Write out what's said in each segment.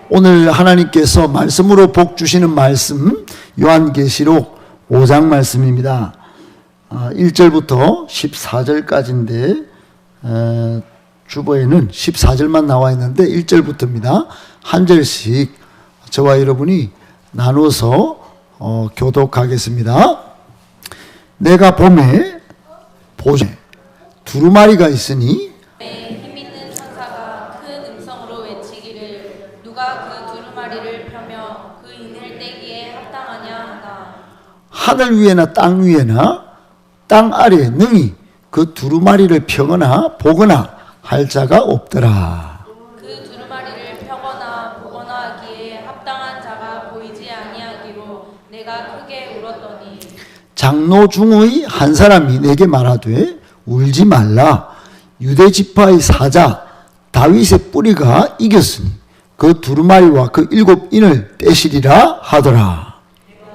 오늘 하나님께서 말씀으로 복 주시는 말씀 요한계시록 5장 말씀입니다. 1절부터 14절까지인데 주보에는 14절만 나와 있는데 1절부터입니다. 한 절씩 저와 여러분이 나눠서 교독하겠습니다. 내가 봄에 보세 두루마리가 있으니 힘 있는 천사가 큰 음성으로 외치기를 누가 그 두루마리를 펴며 그 인을 떼기에 합당하냐 하나. 하늘 위에나 땅 위에나 땅 아래에 능히 그 두루마리를 펴거나 보거나 할 자가 없더라. 그 두루마리를 펴거나 보거나 하기에 합당한 자가 보이지 아니하기로 내가 크게 울었더니 장로 중의 한 사람이 내게 말하되 울지 말라. 유대 지파의 사자 다윗의 뿌리가 이겼으니 그 두루마리와 그 7인을 떼시리라 하더라.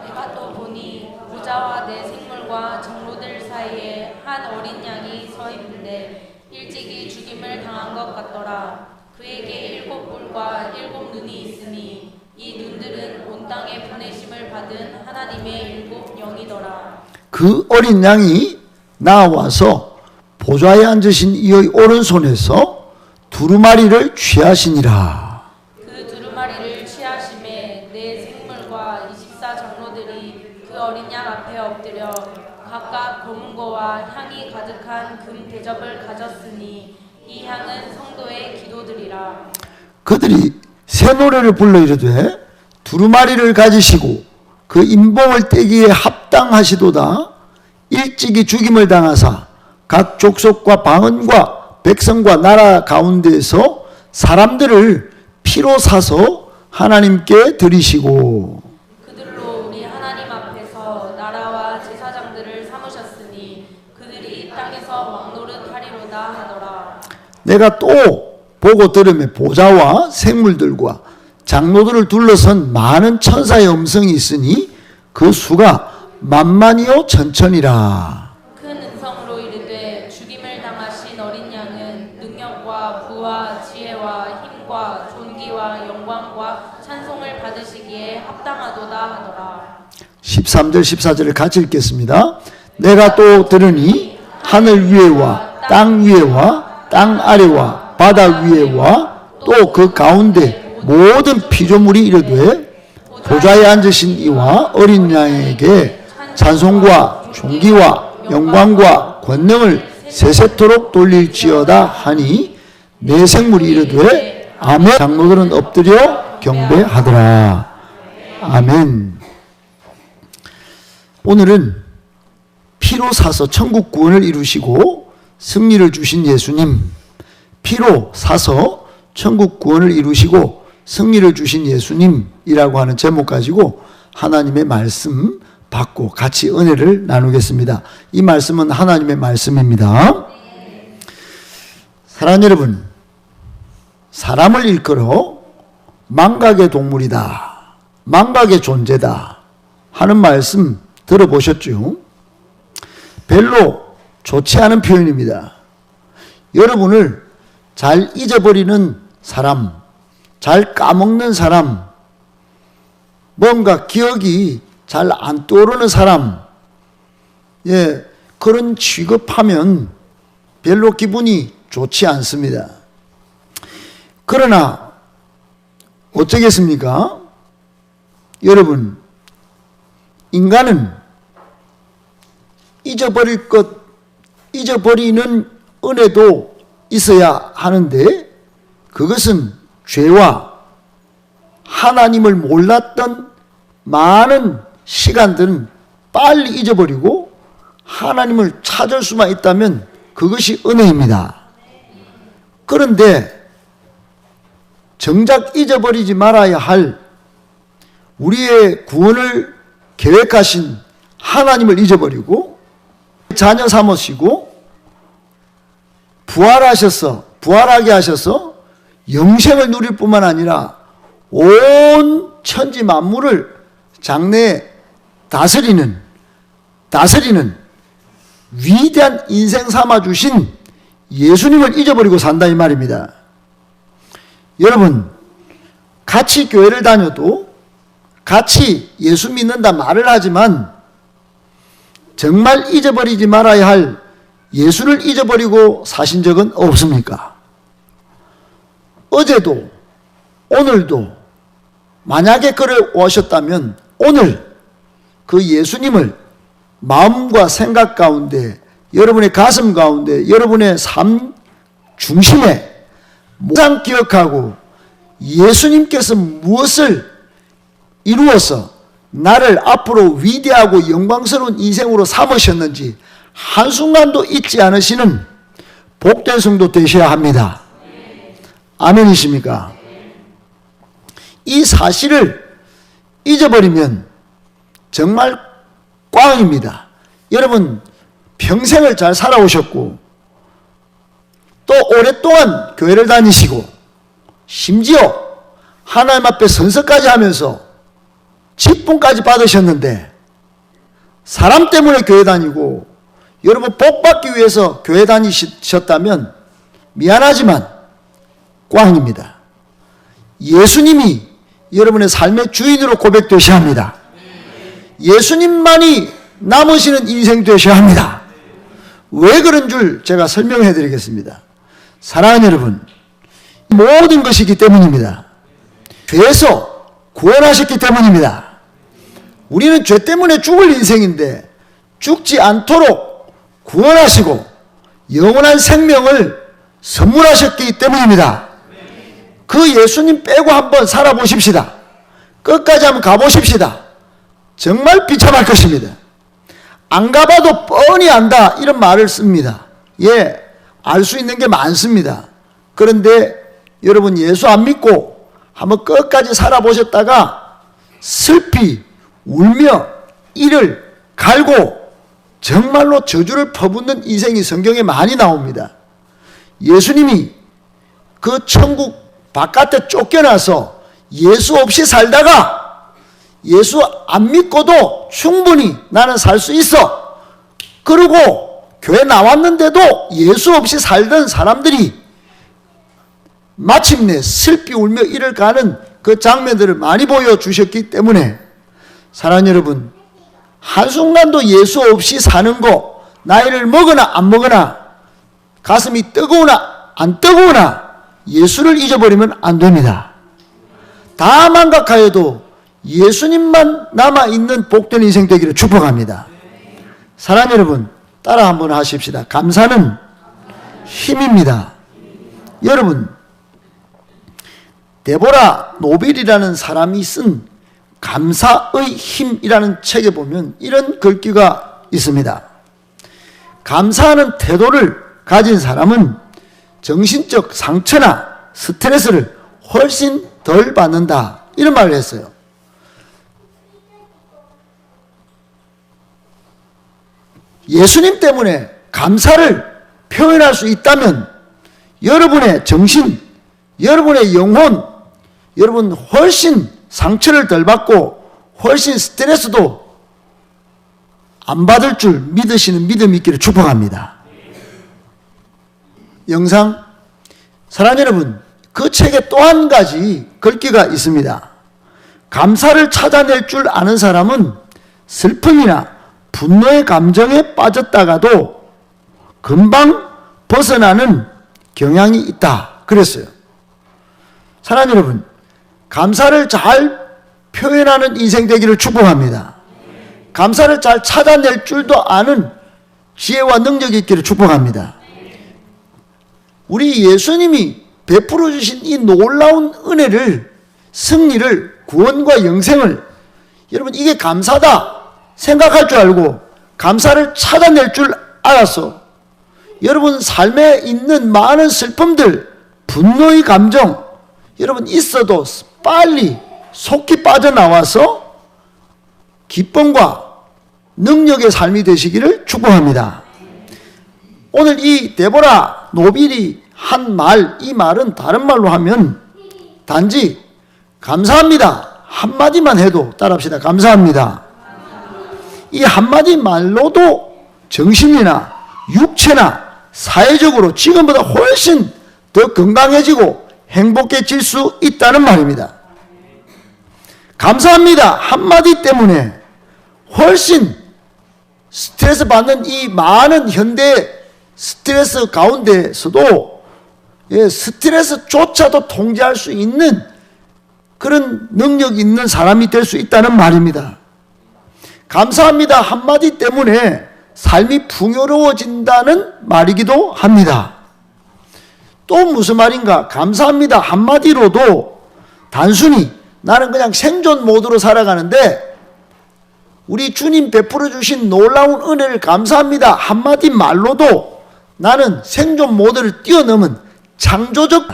내가 또 보니 부자와 내 생물과 장로들 사이에 한 어린 양이 서 있는데 일찍이 죽임을 당한 것 같더라. 그에게 7뿔과 7눈이 있으니 이 눈들은 온 땅에 보내심을 받은 하나님의 7영이더라. 그 어린 양이 나와서 보좌에 앉으신 이의 오른손에서 두루마리를 취하시니라. 그 두루마리를 취하심에 내 생물과 24장로들이 그 어린 양 앞에 엎드려 각각 검은 거와 향이 가득한 금 대접을 가졌으니 이 향은 성도의 기도들이라. 그들이 새 노래를 불러 이르되 두루마리를 가지시고 그 인봉을 떼기에 합당하시도다. 일찍이 죽임을 당하사 각 족속과 방언과 백성과 나라 가운데에서 사람들을 피로 사서 하나님께 드리시고 그들로 우리 하나님 앞에서 나라와 제사장들을 삼으셨으니 그들이 이 땅에서 왕노릇하리로다 하더라. 내가 또 보고 들으며 보좌와 생물들과 장로들을 둘러선 많은 천사의 음성이 있으니 그 수가 만만이요 천천이라. 큰 음성으로 이르되 죽임을 당하신 어린 양은 능력과 부와 지혜와 힘과 존귀와 영광과 찬송을 받으시기에 합당하도다 하더라. 13절 14절을 같이 읽겠습니다. 내가 또 들으니 하늘 위에와 땅 위에와 땅 아래와 바다 위에와 또 그 가운데 모든 피조물이 이르되 보좌에 앉으신 이와 어린 양에게 찬송과 존귀와 영광과 권능을 세세토록 돌릴지어다 하니 내 생물이 이르되 아멘. 장로들은 엎드려 경배하더라. 아멘. 오늘은 피로 사서 천국 구원을 이루시고 승리를 주신 예수님, 피로 사서 천국 구원을 이루시고 승리를 주신 예수님이라고 하는 제목 가지고 하나님의 말씀 받고 같이 은혜를 나누겠습니다. 이 말씀은 하나님의 말씀입니다. 사랑하는 여러분, 사람을 일컬어 망각의 동물이다, 망각의 존재다 하는 말씀 들어보셨죠? 별로 좋지 않은 표현입니다. 여러분을 잘 잊어버리는 사람, 잘 까먹는 사람, 뭔가 기억이 잘 안 떠오르는 사람, 그런 취급하면 별로 기분이 좋지 않습니다. 그러나 어쩌겠습니까? 여러분, 인간은 잊어버릴 것, 잊어버리는 은혜도 있어야 하는데 그것은 죄와 하나님을 몰랐던 많은 시간들은 빨리 잊어버리고 하나님을 찾을 수만 있다면 그것이 은혜입니다. 그런데 정작 잊어버리지 말아야 할 우리의 구원을 계획하신 하나님을 잊어버리고 자녀 삼으시고 부활하게 하셔서 영생을 누릴 뿐만 아니라 온 천지 만물을 장래에 다스리는 위대한 인생 삼아주신 예수님을 잊어버리고 산다 이 말입니다. 여러분, 같이 교회를 다녀도 같이 예수 믿는다 말을 하지만 정말 잊어버리지 말아야 할 예수를 잊어버리고 사신 적은 없습니까? 어제도 오늘도 만약에 그를 오셨다면 오늘 그 예수님을 마음과 생각 가운데, 여러분의 가슴 가운데, 여러분의 삶 중심에 항상 기억하고 예수님께서 무엇을 이루어서 나를 앞으로 위대하고 영광스러운 인생으로 삼으셨는지 한순간도 잊지 않으시는 복된 성도 되셔야 합니다. 아멘이십니까? 이 사실을 잊어버리면 정말 꽝입니다. 여러분 평생을 잘 살아오셨고 또 오랫동안 교회를 다니시고 심지어 하나님 앞에 선서까지 하면서 직분까지 받으셨는데 사람 때문에 교회 다니고 여러분 복 받기 위해서 교회 다니셨다면 미안하지만 꽝입니다. 예수님이 여러분의 삶의 주인으로 고백되셔야 합니다. 예수님만이 남으시는 인생 되셔야 합니다. 왜 그런 줄 제가 설명해 드리겠습니다. 사랑하는 여러분, 모든 것이기 때문입니다. 죄에서 구원하셨기 때문입니다. 우리는 죄 때문에 죽을 인생인데 죽지 않도록 구원하시고 영원한 생명을 선물하셨기 때문입니다. 그 예수님 빼고 한번 살아보십시다. 끝까지 한번 가보십시다. 정말 비참할 것입니다. 안 가봐도 뻔히 안다 이런 말을 씁니다. 예, 알 수 있는 게 많습니다. 그런데 여러분 예수 안 믿고 한번 끝까지 살아보셨다가 슬피 울며 이를 갈고 정말로 저주를 퍼붓는 인생이 성경에 많이 나옵니다. 예수님이 그 천국 바깥에 쫓겨나서 예수 없이 살다가 예수 안 믿고도 충분히 나는 살 수 있어. 그리고 교회 나왔는데도 예수 없이 살던 사람들이 마침내 슬피 울며 이를 가는 그 장면들을 많이 보여주셨기 때문에 사랑하는 여러분, 한순간도 예수 없이 사는 거 나이를 먹으나 안 먹으나 가슴이 뜨거우나 안 뜨거우나 예수를 잊어버리면 안 됩니다. 다 망각하여도 예수님만 남아있는 복된 인생 되기를 축복합니다. 사랑하는 여러분, 따라 한번 하십시다. 감사는 힘입니다. 여러분, 데보라 노빌이라는 사람이 쓴 감사의 힘이라는 책에 보면 이런 글귀가 있습니다. 감사하는 태도를 가진 사람은 정신적 상처나 스트레스를 훨씬 덜 받는다. 이런 말을 했어요. 예수님 때문에 감사를 표현할 수 있다면 여러분의 정신, 여러분의 영혼, 여러분 훨씬 상처를 덜 받고 훨씬 스트레스도 안 받을 줄 믿으시는 믿음이 있기를 축복합니다. 영상, 사랑하는 여러분, 그 책에 또 한 가지 글귀가 있습니다. 감사를 찾아낼 줄 아는 사람은 슬픔이나 분노의 감정에 빠졌다가도 금방 벗어나는 경향이 있다. 그랬어요. 사랑하는 여러분, 감사를 잘 표현하는 인생 되기를 축복합니다. 감사를 잘 찾아낼 줄도 아는 지혜와 능력이 있기를 축복합니다. 우리 예수님이 베풀어 주신 이 놀라운 은혜를, 승리를, 구원과 영생을 여러분 이게 감사다 생각할 줄 알고 감사를 찾아낼 줄 알아서 여러분 삶에 있는 많은 슬픔들, 분노의 감정 여러분 있어도 빨리 속히 빠져나와서 기쁨과 능력의 삶이 되시기를 축복합니다. 오늘 이 데보라 노빌이 한 말, 이 말은 다른 말로 하면 단지 감사합니다 한마디만 해도 따라합시다. 감사합니다. 이 한마디 말로도 정신이나 육체나 사회적으로 지금보다 훨씬 더 건강해지고 행복해질 수 있다는 말입니다. 감사합니다 한마디 때문에 훨씬 스트레스 받는 이 많은 현대 스트레스 가운데서도 스트레스조차도 통제할 수 있는 그런 능력 있는 사람이 될 수 있다는 말입니다. 감사합니다 한마디 때문에 삶이 풍요로워진다는 말이기도 합니다. 또 무슨 말인가? 감사합니다 한마디로도 단순히 나는 그냥 생존 모드로 살아가는데 우리 주님 베풀어 주신 놀라운 은혜를 감사합니다 한마디 말로도 나는 생존 모드를 뛰어넘은 창조적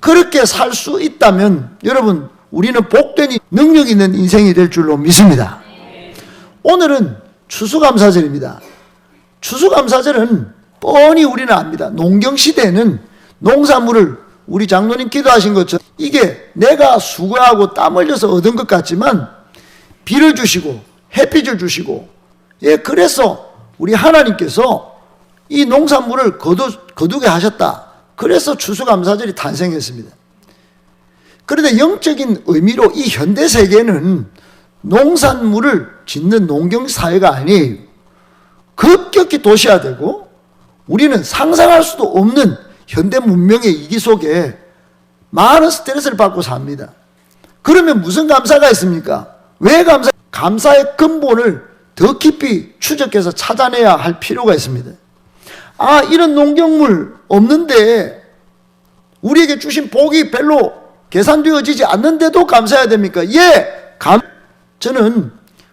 그렇게 살 수 있다면 여러분 우리는 복된 능력 있는 인생이 될 줄로 믿습니다. 오늘은 추수감사절입니다. 추수감사절은 뻔히 우리는 압니다. 농경시대에는 농산물을 우리 장로님 기도하신 것처럼 이게 내가 수고하고 땀 흘려서 얻은 것 같지만 비를 주시고 햇빛을 주시고 그래서 우리 하나님께서 이 농산물을 거두게 하셨다. 그래서 추수감사절이 탄생했습니다. 그런데 영적인 의미로 이 현대세계는 농산물을 짓는 농경사회가 아니에요. 급격히 도시화되고 우리는 상상할 수도 없는 현대 문명의 이기 속에 많은 스트레스를 받고 삽니다. 그러면 무슨 감사가 있습니까? 왜 감사의 근본을 더 깊이 추적해서 찾아내야 할 필요가 있습니다. 아, 이런 농경물 없는데 우리에게 주신 복이 별로 계산되어지지 않는데도 감사해야 됩니까? 저는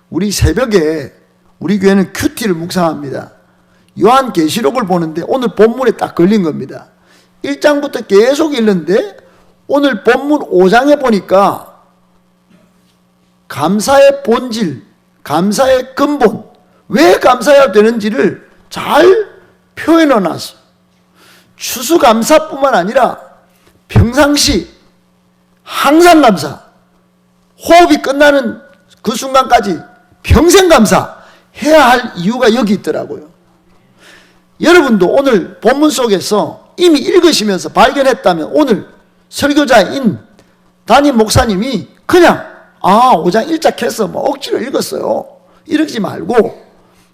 우리 새벽에 우리 교회는 큐티를 묵상합니다. 요한계시록을 보는데 오늘 본문에 딱 걸린 겁니다. 1장부터 계속 읽는데 오늘 본문 5장에 보니까 감사의 본질, 감사의 근본, 왜 감사해야 되는지를 잘 표현해 놨어. 추수감사뿐만 아니라 평상시 항상 감사, 호흡이 끝나는 그 순간까지 평생 감사해야 할 이유가 여기 있더라고요. 여러분도 오늘 본문 속에서 이미 읽으시면서 발견했다면 오늘 설교자인 담임 목사님이 그냥 5장 1작 뭐 억지로 읽었어요. 이러지 말고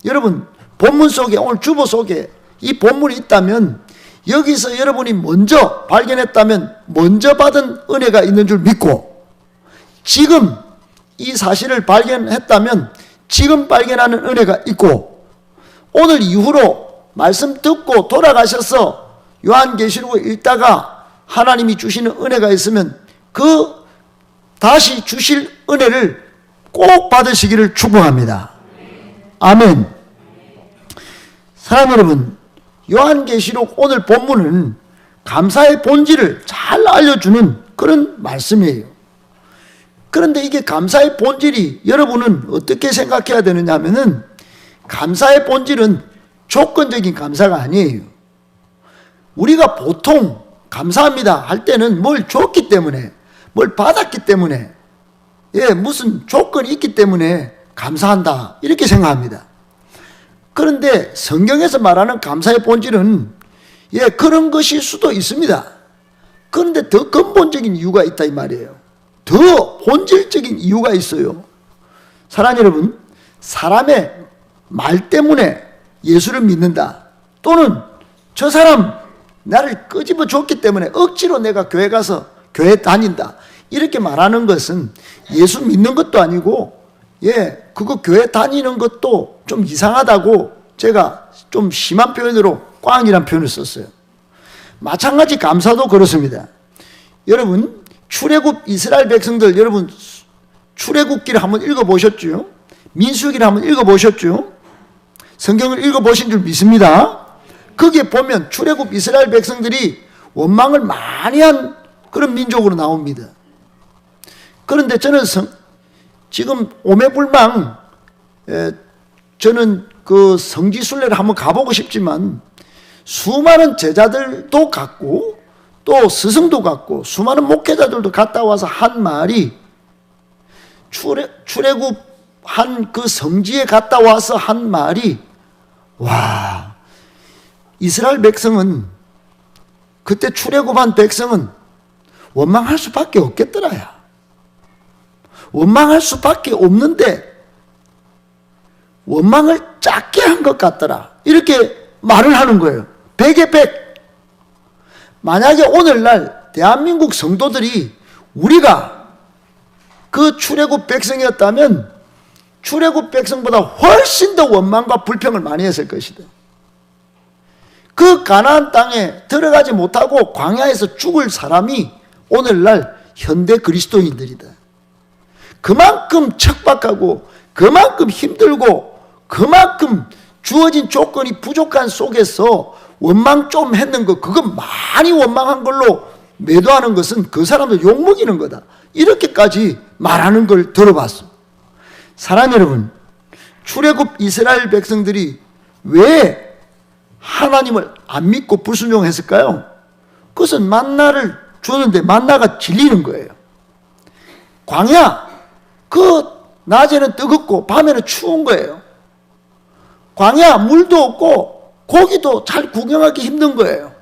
여러분 본문 속에 오늘 주보 속에 이 본문이 있다면 여기서 여러분이 먼저 발견했다면 먼저 받은 은혜가 있는 줄 믿고 지금 이 사실을 발견했다면 지금 발견하는 은혜가 있고 오늘 이후로 말씀 듣고 돌아가셔서 요한계시록을 읽다가 하나님이 주시는 은혜가 있으면 그 다시 주실 은혜를 꼭 받으시기를 축복합니다. 아멘. 사랑하는 여러분, 요한계시록 오늘 본문은 감사의 본질을 잘 알려주는 그런 말씀이에요. 그런데 이게 감사의 본질이 여러분은 어떻게 생각해야 되느냐 하면은 감사의 본질은 조건적인 감사가 아니에요. 우리가 보통 감사합니다 할 때는 뭘 줬기 때문에 뭘 받았기 때문에 무슨 조건이 있기 때문에 감사한다 이렇게 생각합니다. 그런데 성경에서 말하는 감사의 본질은 그런 것일 수도 있습니다. 그런데 더 근본적인 이유가 있다 이 말이에요. 더 본질적인 이유가 있어요. 사랑하는 여러분, 사람의 말 때문에 예수를 믿는다 또는 저 사람 나를 끄집어 줬기 때문에 억지로 내가 교회 가서 교회 다닌다 이렇게 말하는 것은 예수 믿는 것도 아니고 그거 교회 다니는 것도 좀 이상하다고 제가 좀 심한 표현으로 꽝이란 표현을 썼어요. 마찬가지 감사도 그렇습니다. 여러분 출애굽 이스라엘 백성들 여러분 출애굽기를 한번 읽어보셨죠? 민수기를 한번 읽어보셨죠? 성경을 읽어보신 줄 믿습니다. 거기에 보면 출애굽 이스라엘 백성들이 원망을 많이 한 그런 민족으로 나옵니다. 그런데 저는 지금 오매불망 저는 그 성지순례를 한번 가보고 싶지만 수많은 제자들도 갔고 또 스승도 갔고 수많은 목회자들도 갔다 와서 한 말이 출애굽 한 그 성지에 갔다 와서 한 말이 와 이스라엘 백성은 그때 출애굽한 백성은 원망할 수밖에 없겠더라야. 원망할 수밖에 없는데 원망을 작게 한 것 같더라. 이렇게 말을 하는 거예요. 100에 100. 만약에 오늘날 대한민국 성도들이 우리가 그 출애굽 백성이었다면 출애굽 백성보다 훨씬 더 원망과 불평을 많이 했을 것이다. 그 가나안 땅에 들어가지 못하고 광야에서 죽을 사람이 오늘날 현대 그리스도인들이다. 그만큼 척박하고 그만큼 힘들고 그만큼 주어진 조건이 부족한 속에서 원망 좀 했는 거, 그거 많이 원망한 걸로 매도하는 것은 그 사람들 욕먹이는 거다. 이렇게까지 말하는 걸 들어봤어. 사랑하는 여러분, 출애굽 이스라엘 백성들이 왜 하나님을 안 믿고 불순종했을까요? 그것은 만나를 주는데 만나가 질리는 거예요. 광야, 그 낮에는 뜨겁고 밤에는 추운 거예요. 광야, 물도 없고 고기도 잘 구경하기 힘든 거예요.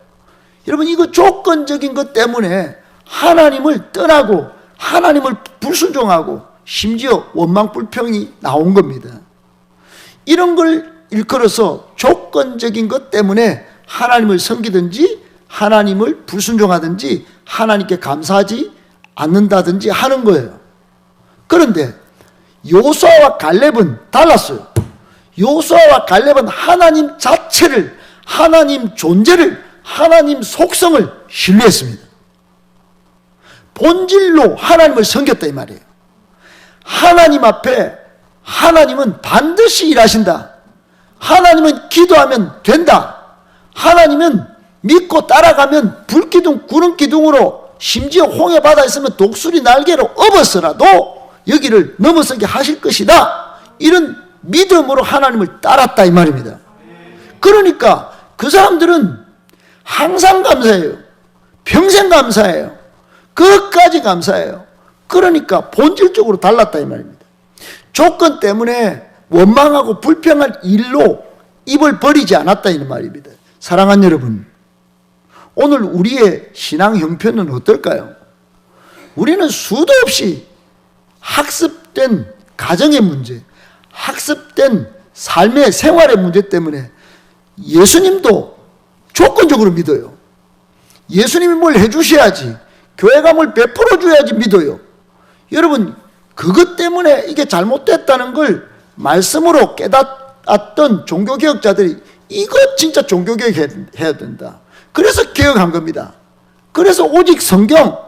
여러분, 이거 조건적인 것 때문에 하나님을 떠나고 하나님을 불순종하고 심지어 원망 불평이 나온 겁니다. 이런 걸 일컬어서 조건적인 것 때문에 하나님을 섬기든지 하나님을 불순종하든지 하나님께 감사하지 않는다든지 하는 거예요. 그런데 여호수아와 갈렙은 달랐어요. 여호수아와 갈렙은 하나님 자체를, 하나님 존재를, 하나님 속성을 신뢰했습니다. 본질로 하나님을 섬겼다 이 말이에요. 하나님 앞에 하나님은 반드시 일하신다. 하나님은 기도하면 된다. 하나님은 믿고 따라가면 불기둥 구름기둥으로 심지어 홍해바다에 있으면 독수리 날개로 업어서라도 여기를 넘어서게 하실 것이다. 이런 믿음으로 하나님을 따랐다 이 말입니다. 그러니까 그 사람들은 항상 감사해요. 평생 감사해요. 끝까지 감사해요. 그러니까 본질적으로 달랐다 이 말입니다. 조건 때문에 원망하고 불평할 일로 입을 버리지 않았다 이 말입니다. 사랑하는 여러분, 오늘 우리의 신앙 형편은 어떨까요? 우리는 수도 없이 학습된 가정의 문제, 학습된 삶의 생활의 문제 때문에 예수님도 조건적으로 믿어요. 예수님이 뭘 해주셔야지, 교회가 뭘 베풀어 줘야지 믿어요. 여러분, 그것 때문에 이게 잘못됐다는 걸 말씀으로 깨닫던 종교개혁자들이 이거 진짜 종교개혁 해야 된다. 그래서 개혁한 겁니다. 그래서 오직 성경,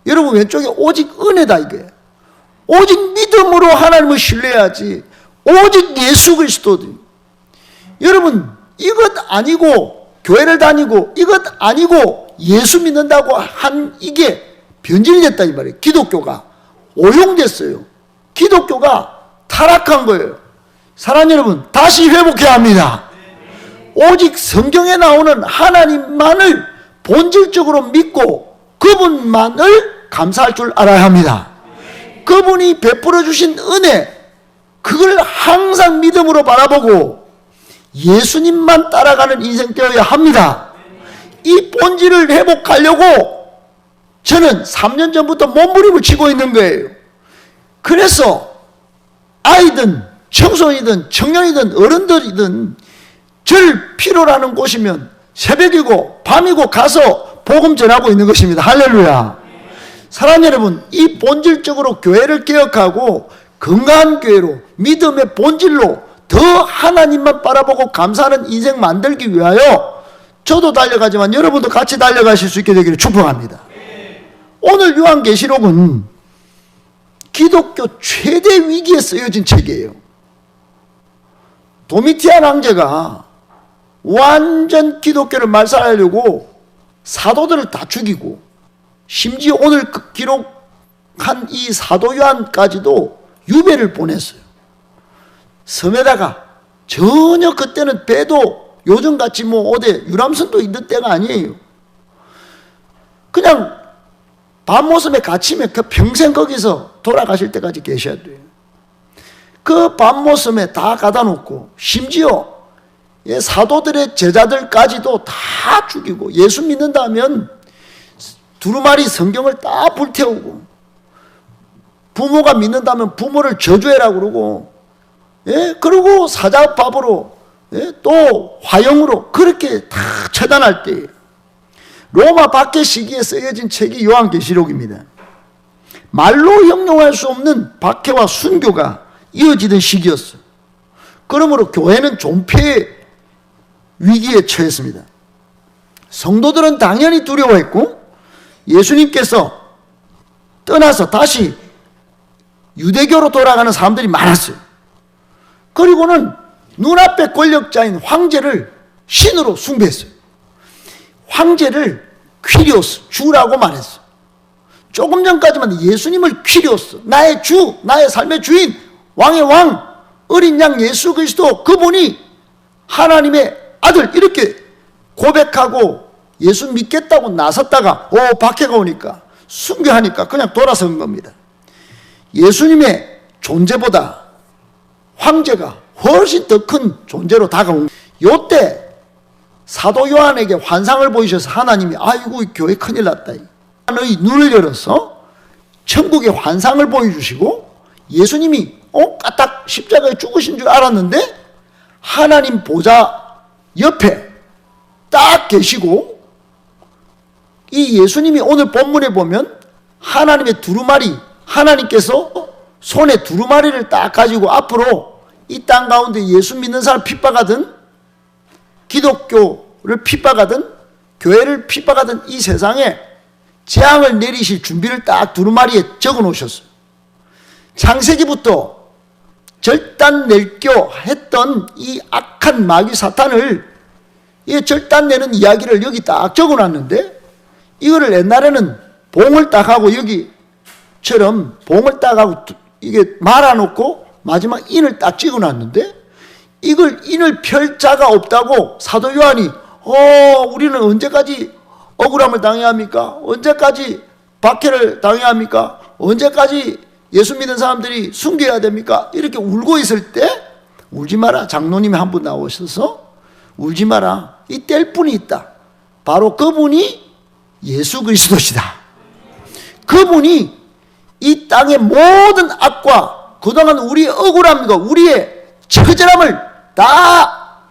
여러분 왼쪽에 오직 은혜다 이거예요. 오직 믿음으로 하나님을 신뢰해야지. 오직 예수 그리스도. 여러분, 이것 아니고 교회를 다니고 이것 아니고 예수 믿는다고 한 이게 변질됐다 이 말이에요. 기독교가 오용됐어요. 기독교가 타락한 거예요. 사랑하는 여러분, 다시 회복해야 합니다. 오직 성경에 나오는 하나님만을 본질적으로 믿고 그분만을 감사할 줄 알아야 합니다. 그분이 베풀어 주신 은혜, 그걸 항상 믿음으로 바라보고 예수님만 따라가는 인생 되어야 합니다. 이 본질을 회복하려고 저는 3년 전부터 몸부림을 치고 있는 거예요. 그래서 아이든 청소년이든 청년이든 어른들이든 절 필요로 하는 곳이면 새벽이고 밤이고 가서 복음 전하고 있는 것입니다. 할렐루야. 사랑하는 여러분, 이 본질적으로 교회를 개혁하고 건강한 교회로 믿음의 본질로 더 하나님만 바라보고 감사하는 인생 만들기 위하여 저도 달려가지만 여러분도 같이 달려가실 수 있게 되기를 축복합니다. 오늘 요한계시록은 기독교 최대 위기에 쓰여진 책이에요. 도미티안 황제가 완전 기독교를 말살하려고 사도들을 다 죽이고 심지어 오늘 기록한 이 사도 요한까지도 유배를 보냈어요. 섬에다가 전혀 그때는 배도 요즘같이 뭐 어디 유람선도 있는 때가 아니에요. 그냥 밤모섬에 갇히면 그 평생 거기서 돌아가실 때까지 계셔야 돼요. 그 밤모섬에 다 가다 놓고 심지어 사도들의 제자들까지도 다 죽이고 예수 믿는다면 두루마리 성경을 다 불태우고 부모가 믿는다면 부모를 저주해라 그러고, 예? 그리고 사자밥으로, 예? 또 화형으로 그렇게 다 처단할 때예요. 로마 박해 시기에 쓰여진 책이 요한계시록입니다. 말로 형용할 수 없는 박해와 순교가 이어지던 시기였어요. 그러므로 교회는 존폐의 위기에 처했습니다. 성도들은 당연히 두려워했고, 예수님께서 떠나서 다시 유대교로 돌아가는 사람들이 많았어요. 그리고는 눈앞의 권력자인 황제를 신으로 숭배했어요. 황제를 퀴리오스, 주라고 말했어요. 조금 전까지만 예수님을 퀴리오스, 나의 주, 나의 삶의 주인, 왕의 왕, 어린 양 예수 그리스도, 그분이 하나님의 아들, 이렇게 고백하고 예수 믿겠다고 나섰다가 박해가 오니까, 순교하니까 그냥 돌아선 겁니다. 예수님의 존재보다 황제가 훨씬 더 큰 존재로 다가온, 요때 사도 요한에게 환상을 보이셔서 하나님이 아이고 교회 큰일 났다, 너희 눈을 열어서 천국의 환상을 보여주시고, 예수님이 까딱 십자가에 죽으신 줄 알았는데 하나님 보좌 옆에 딱 계시고, 이 예수님이 오늘 본문에 보면 하나님의 두루마리, 하나님께서 손에 두루마리를 딱 가지고 앞으로 이 땅 가운데 예수 믿는 사람 핍박하든, 기독교를 핍박하든, 교회를 핍박하든 이 세상에 재앙을 내리실 준비를 딱 두루마리에 적어 놓으셨어요. 창세기부터 절단낼교 했던 이 악한 마귀 사탄을, 이 절단내는 이야기를 여기 딱 적어 놨는데, 이거를 옛날에는 봉을 딱 하고 여기처럼 봉을 딱 하고 이게 말아놓고 마지막 인을 딱 찍어 놨는데, 이걸 인을 펼 자가 없다고 사도 요한이 우리는 언제까지 억울함을 당해야 합니까? 언제까지 박해를 당해야 합니까? 언제까지 예수 믿는 사람들이 숨겨야 됩니까? 이렇게 울고 있을 때, 울지 마라. 장로님이 한 분 나오셔서 울지 마라. 이 뗄 분이 있다. 바로 그분이 예수 그리스도시다. 그분이 이 땅의 모든 악과 그동안 우리의 억울함과 우리의 처절함을 다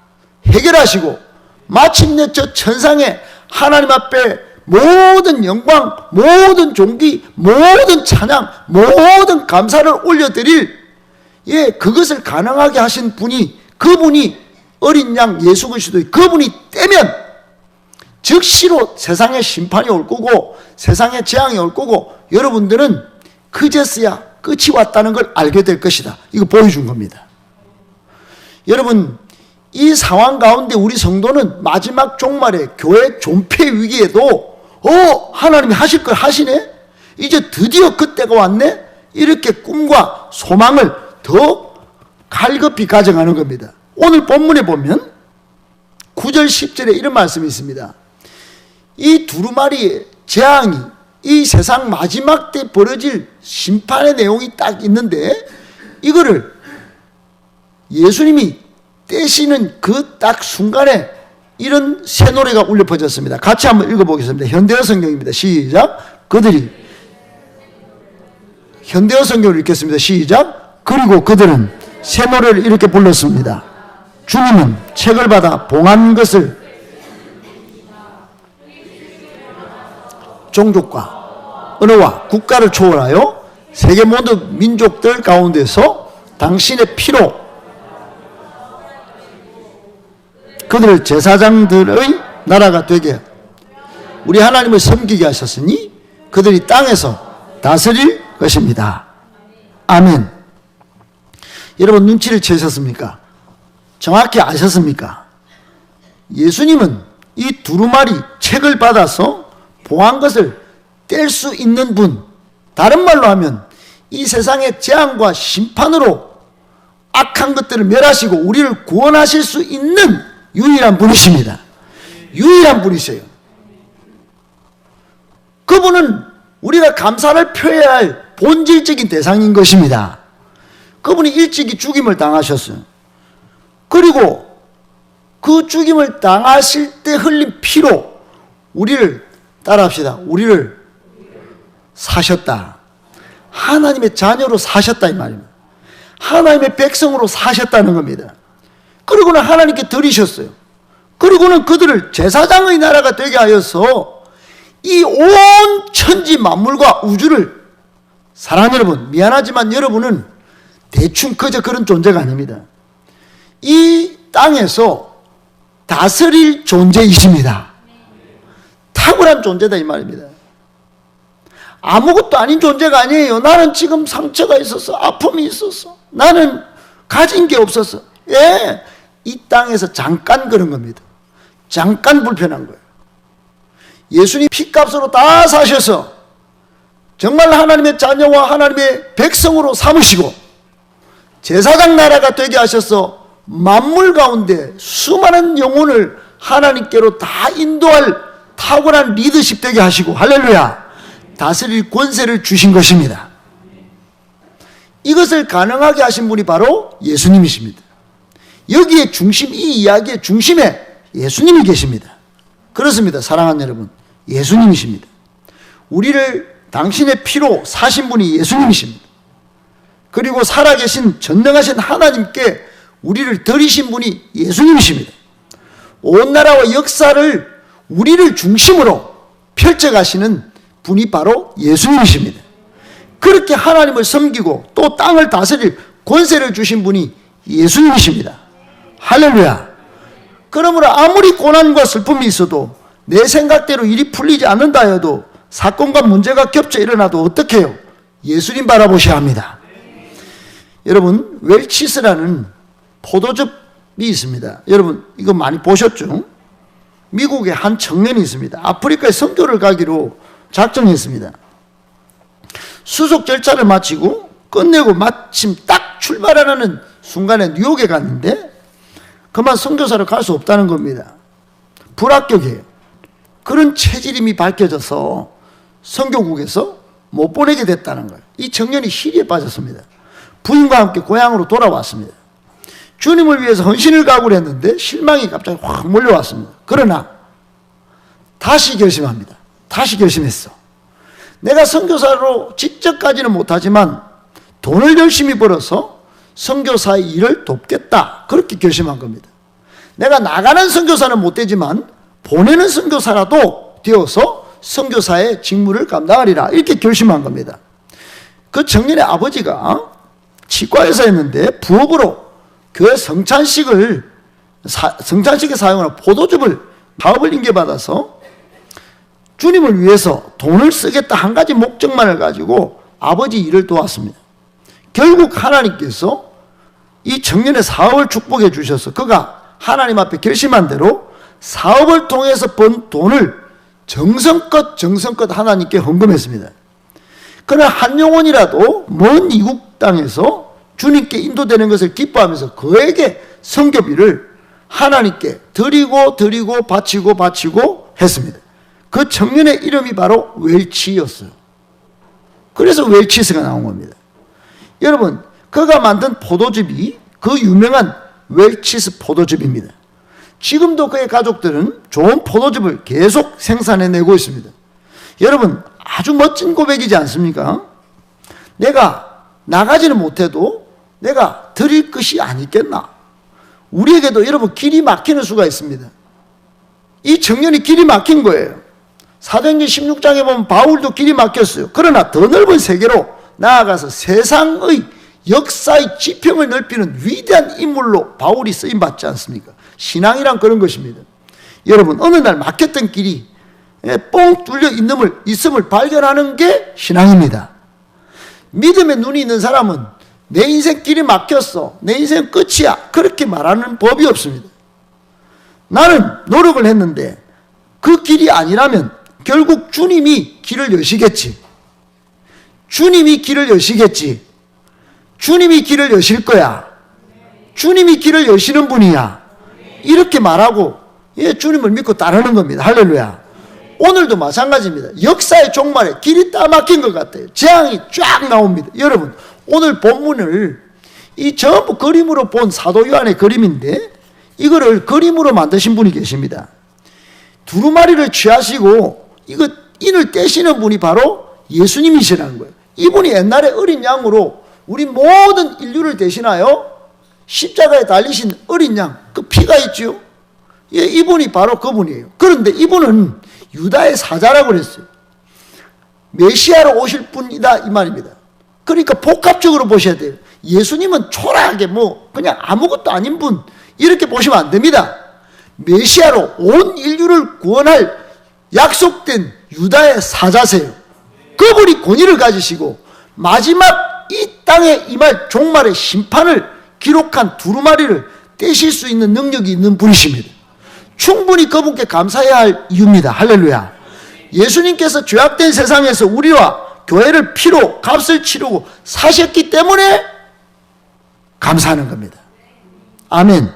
해결하시고, 마침내 저 천상에 하나님 앞에 모든 영광, 모든 존귀, 모든 찬양, 모든 감사를 올려드릴, 그것을 가능하게 하신 분이, 그분이 어린 양 예수 그리스도의, 그분이 떼면 즉시로 세상에 심판이 올 거고 세상에 재앙이 올 거고, 여러분들은 그제서야 끝이 왔다는 걸 알게 될 것이다. 이거 보여준 겁니다. 여러분, 이 상황 가운데 우리 성도는 마지막 종말에 교회 존폐 위기에도 하나님이 하실 걸 하시네? 이제 드디어 그때가 왔네? 이렇게 꿈과 소망을 더 갈급히 가져가는 겁니다. 오늘 본문에 보면 9절 10절에 이런 말씀이 있습니다. 이 두루마리의 재앙이, 이 세상 마지막 때 벌어질 심판의 내용이 딱 있는데, 이거를 예수님이 떼시는 그 딱 순간에 이런 새 노래가 울려 퍼졌습니다. 같이 한번 읽어보겠습니다. 현대어 성경입니다. 시작. 그들이, 현대어 성경을 읽겠습니다. 시작. 그리고 그들은 새 노래를 이렇게 불렀습니다. 주님은 책을 받아 봉한 것을 종족과 언어와 국가를 초월하여 세계 모든 민족들 가운데서 당신의 피로 그들을 제사장들의 나라가 되게 우리 하나님을 섬기게 하셨으니 그들이 땅에서 다스릴 것입니다. 아멘. 여러분, 눈치를 채셨습니까? 정확히 아셨습니까? 예수님은 이 두루마리 책을 받아서 봉한 것을 뗄 수 있는 분, 다른 말로 하면 이 세상의 재앙과 심판으로 악한 것들을 멸하시고 우리를 구원하실 수 있는 유일한 분이십니다. 유일한 분이세요. 그분은 우리가 감사를 표해야 할 본질적인 대상인 것입니다. 그분이 일찍이 죽임을 당하셨어요. 그리고 그 죽임을 당하실 때 흘린 피로 우리를, 따라합시다, 우리를 사셨다. 하나님의 자녀로 사셨다 이 말입니다. 하나님의 백성으로 사셨다는 겁니다. 그리고는 하나님께 드리셨어요. 그리고는 그들을 제사장의 나라가 되게 하여서 이 온 천지 만물과 우주를, 사랑하는 여러분, 미안하지만 여러분은 대충 그저 그런 존재가 아닙니다. 이 땅에서 다스릴 존재이십니다. 탁월한 존재다 이 말입니다. 아무것도 아닌 존재가 아니에요. 나는 지금 상처가 있었어. 아픔이 있었어. 나는 가진 게 없었어. 예, 이 땅에서 잠깐 그런 겁니다. 잠깐 불편한 거예요. 예수님 피값으로 다 사셔서 정말 하나님의 자녀와 하나님의 백성으로 삼으시고 제사장 나라가 되게 하셔서 만물 가운데 수많은 영혼을 하나님께로 다 인도할 탁월한 리더십 되게 하시고, 할렐루야, 다스릴 권세를 주신 것입니다. 이것을 가능하게 하신 분이 바로 예수님이십니다. 여기에 중심, 이 이야기의 중심에 예수님이 계십니다. 그렇습니다. 사랑하는 여러분, 예수님이십니다. 우리를 당신의 피로 사신 분이 예수님이십니다. 그리고 살아계신 전능하신 하나님께 우리를 드리신 분이 예수님이십니다. 온 나라와 역사를 우리를 중심으로 펼쳐가시는 분이 바로 예수님이십니다. 그렇게 하나님을 섬기고 또 땅을 다스릴 권세를 주신 분이 예수님이십니다. 할렐루야. 그러므로 아무리 고난과 슬픔이 있어도 내 생각대로 일이 풀리지 않는다 해도 사건과 문제가 겹쳐 일어나도 어떻게 해요? 예수님 바라보셔야 합니다. 여러분, 웰치스라는 포도즙이 있습니다. 여러분 이거 많이 보셨죠? 미국에 한 청년이 있습니다. 아프리카에 선교를 가기로 작정했습니다. 수속 절차를 마치고 끝내고 마침 딱 출발하는 순간에 뉴욕에 갔는데 그만 선교사로 갈 수 없다는 겁니다. 불합격이에요. 그런 체질임이 밝혀져서 선교국에서 못 보내게 됐다는 거예요. 이 청년이 시리에 빠졌습니다. 부인과 함께 고향으로 돌아왔습니다. 주님을 위해서 헌신을 각오를 했는데 실망이 갑자기 확 몰려왔습니다. 그러나 다시 결심합니다. 다시 결심했어. 내가 선교사로 직접까지는 못하지만 돈을 열심히 벌어서 선교사의 일을 돕겠다. 그렇게 결심한 겁니다. 내가 나가는 선교사는 못 되지만 보내는 선교사라도 되어서 선교사의 직무를 감당하리라. 이렇게 결심한 겁니다. 그 청년의 아버지가 치과의사였는데 부업으로 교회 성찬식에 사용하는 포도즙을 사업을 인계받아서 주님을 위해서 돈을 쓰겠다 한 가지 목적만을 가지고 아버지 일을 도왔습니다. 결국 하나님께서 이 청년의 사업을 축복해 주셔서 그가 하나님 앞에 결심한 대로 사업을 통해서 번 돈을 정성껏 하나님께 헌금했습니다. 그러나 한 영혼이라도 먼 이국 땅에서 주님께 인도되는 것을 기뻐하면서 그에게 선교비를 하나님께 드리고 바치고 했습니다. 그 청년의 이름이 바로 웰치였어요. 그래서 웰치스가 나온 겁니다. 여러분, 그가 만든 포도즙이 그 유명한 웰치스 포도즙입니다. 지금도 그의 가족들은 좋은 포도즙을 계속 생산해내고 있습니다. 여러분, 아주 멋진 고백이지 않습니까? 내가 나가지는 못해도 내가 드릴 것이 아니겠나? 우리에게도 여러분 길이 막히는 수가 있습니다. 이 청년이 길이 막힌 거예요. 사도행전 16장에 보면 바울도 길이 막혔어요. 그러나 더 넓은 세계로 나아가서 세상의 역사의 지평을 넓히는 위대한 인물로 바울이 쓰임받지 않습니까? 신앙이란 그런 것입니다. 여러분, 어느 날 막혔던 길이 뻥 뚫려 있음을 발견하는 게 신앙입니다. 믿음의 눈이 있는 사람은 내 인생 길이 막혔어, 내 인생 끝이야, 그렇게 말하는 법이 없습니다. 나는 노력을 했는데 그 길이 아니라면 결국 주님이 길을 여시겠지. 주님이 길을 여시겠지. 주님이 길을 여실 거야. 주님이 길을 여시는 분이야. 이렇게 말하고 주님을 믿고 따르는 겁니다. 할렐루야. 오늘도 마찬가지입니다. 역사의 종말에 길이 딱 막힌 것 같아요. 재앙이 쫙 나옵니다. 여러분, 오늘 본문을 이 전부 그림으로 본 사도 요한의 그림인데 이거를 그림으로 만드신 분이 계십니다. 두루마리를 취하시고 이거 인을 떼시는 분이 바로 예수님이시라는 거예요. 이분이 옛날에 어린 양으로 우리 모든 인류를 대신하여 십자가에 달리신 어린 양, 그 피가 있지요. 예, 이분이 바로 그분이에요. 그런데 이분은 유다의 사자라고 그랬어요. 메시아로 오실 분이다 이 말입니다. 그러니까 복합적으로 보셔야 돼요. 예수님은 초라하게 그냥 아무것도 아닌 분 이렇게 보시면 안 됩니다. 메시아로 온 인류를 구원할 약속된 유다의 사자세요. 그분이 권위를 가지시고 마지막 이 땅에 임할 종말의 심판을 기록한 두루마리를 떼실 수 있는 능력이 있는 분이십니다. 충분히 그분께 감사해야 할 이유입니다. 할렐루야. 예수님께서 죄악된 세상에서 우리와 교회를 피로 값을 치르고 사셨기 때문에 감사하는 겁니다. 아멘.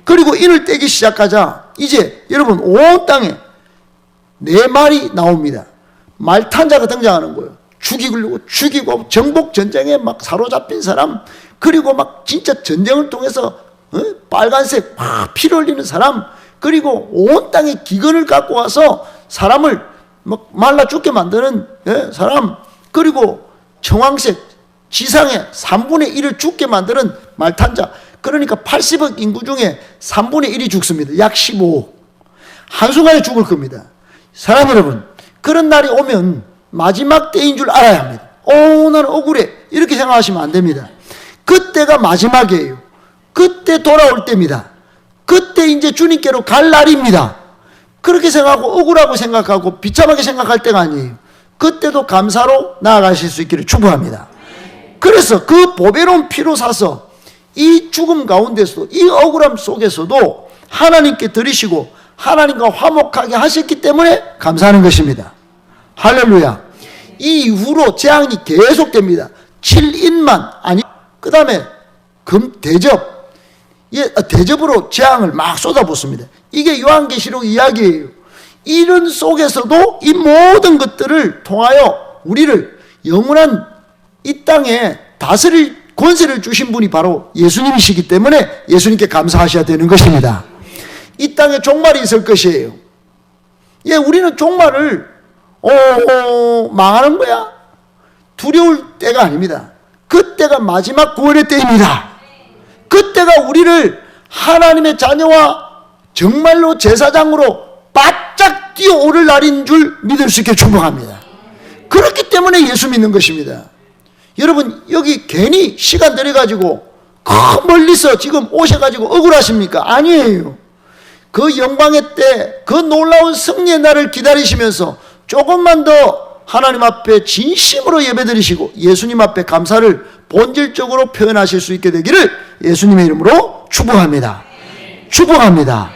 그리고 인을 떼기 시작하자 이제 여러분 온 땅에 네 말이 나옵니다. 말탄자가 등장하는 거예요. 죽이고 정복 전쟁에 막 사로잡힌 사람, 그리고 막 진짜 전쟁을 통해서 빨간색 막 피를 흘리는 사람, 그리고 온 땅에 기근을 갖고 와서 사람을 막 말라 죽게 만드는 사람, 그리고 청황색 지상의 3분의 1을 죽게 만드는 말탄자. 그러니까 80억 인구 중에 3분의 1이 죽습니다. 약 15억. 한순간에 죽을 겁니다. 사람 여러분, 그런 날이 오면 마지막 때인 줄 알아야 합니다. 나는 억울해 이렇게 생각하시면 안 됩니다. 그때가 마지막이에요. 그때 돌아올 때입니다. 그때 이제 주님께로 갈 날입니다. 그렇게 생각하고 억울하고 생각하고 비참하게 생각할 때가 아니에요. 그때도 감사로 나아가실 수 있기를 축복합니다. 그래서 그 보배로운 피로 사서 이 죽음 가운데서도, 이 억울함 속에서도 하나님께 드리시고 하나님과 화목하게 하셨기 때문에 감사하는 것입니다. 할렐루야. 이 이후로 재앙이 계속됩니다. 7인만 아니, 그 다음에 대접, 대접으로 재앙을 막 쏟아붓습니다. 이게 요한계시록 이야기예요. 이런 속에서도 이 모든 것들을 통하여 우리를 영원한 이 땅에 다스릴 권세를 주신 분이 바로 예수님이시기 때문에 예수님께 감사하셔야 되는 것입니다. 이 땅에 종말이 있을 것이에요. 예, 우리는 종말을 망하는 거야 두려울 때가 아닙니다. 그때가 마지막 구원의 때입니다. 그때가 우리를 하나님의 자녀와 정말로 제사장으로 바짝 뛰어오를 날인 줄 믿을 수 있게 축복합니다. 그렇기 때문에 예수 믿는 것입니다. 여러분 여기 괜히 시간 들여가지고 멀리서 지금 오셔가지고 억울하십니까? 아니에요. 그 영광의 때, 그 놀라운 승리의 날을 기다리시면서 조금만 더 하나님 앞에 진심으로 예배드리시고 예수님 앞에 감사를 본질적으로 표현하실 수 있게 되기를 예수님의 이름으로 축복합니다. 축복합니다.